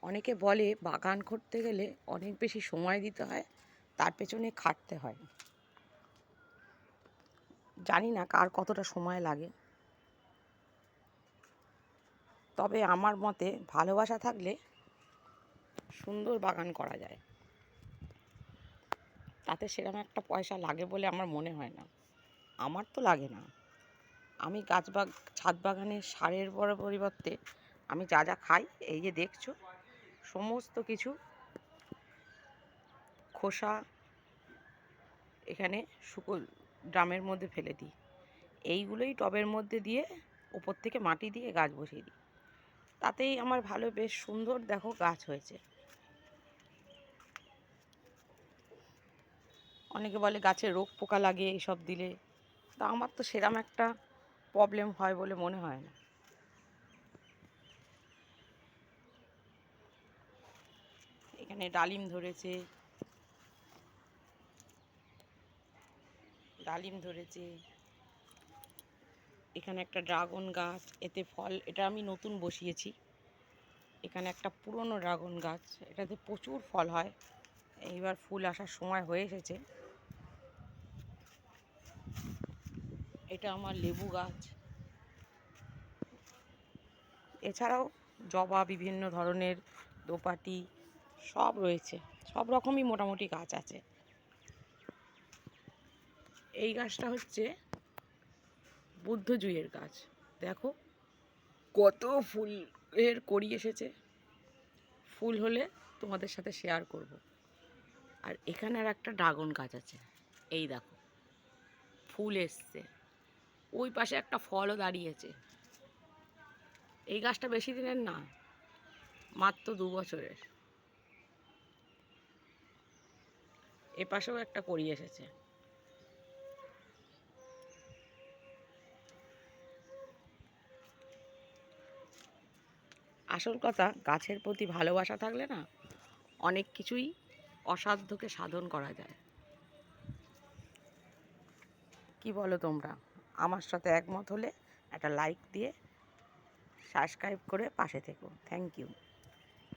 অনেকে বলে বাগান করতে গেলে অনেক বেশি সময় দিতে হয়, তার পেছনে খাটতে হয়। জানি না কার কতটা সময় লাগে, তবে আমার মতে ভালোবাসা থাকলে সুন্দর বাগান করা যায়। তাতে সেরকম একটা পয়সা লাগে বলে আমার মনে হয় না। আমার তো লাগে না। আমি ছাদ বাগানে সারের পরিবর্তে আমি যা যা খাই, এই যে দেখছো, সমস্ত কিছু খোসা এখানে ড্রামের মধ্যে ফেলে দিই। এইগুলোই টবের মধ্যে দিয়ে ওপর থেকে মাটি দিয়ে গাছ বসিয়ে দিই। তাতেই আমার ভালো, বেশ সুন্দর দেখো গাছ হয়েছে। অনেকে বলে গাছে রোগ পোকা লাগে এইসব দিলে, তা আমার তো সেরকম একটা প্রবলেম হয় বলে মনে হয় না। এখানে ডালিম ধরেছে, এখানে একটা ড্রাগন গাছ, এতে ফল, এটা আমি নতুন বসিয়েছি। এখানে একটা পুরনো ড্রাগন গাছ, এটাতে প্রচুর ফল হয়। এইবার ফুল আসার সময় হয়ে এসেছে। এটা আমার লেবু গাছ। এছাড়াও জবা, বিভিন্ন ধরনের দোপাটি সব রয়েছে, সব রকমই মোটামুটি গাছ আছে। এই গাছটা হচ্ছে বুদ্ধজুইয়ের গাছ। দেখো কত ফুলের কড়ি এসেছে। ফুল হলে তোমাদের সাথে শেয়ার করব। আর এখানে আর একটা ড্রাগন গাছ আছে, এই দেখো ফুল এসছে। ওই পাশে একটা ফলও দাঁড়িয়েছে। এই গাছটা বেশি দিনের না, মাত্র 2 বছরের। এ পাশেও একটা কড়ি এসেছে। আসল কথা, গাছের প্রতি ভালোবাসা থাকলে না, অনেক কিছুই অসাধ্যকে সাধন করা যায়। কি বলো তোমরা? আমার সাথে একমত হলে একটা লাইক দিয়ে সাবস্ক্রাইব করে পাশে থেকো। Thank you.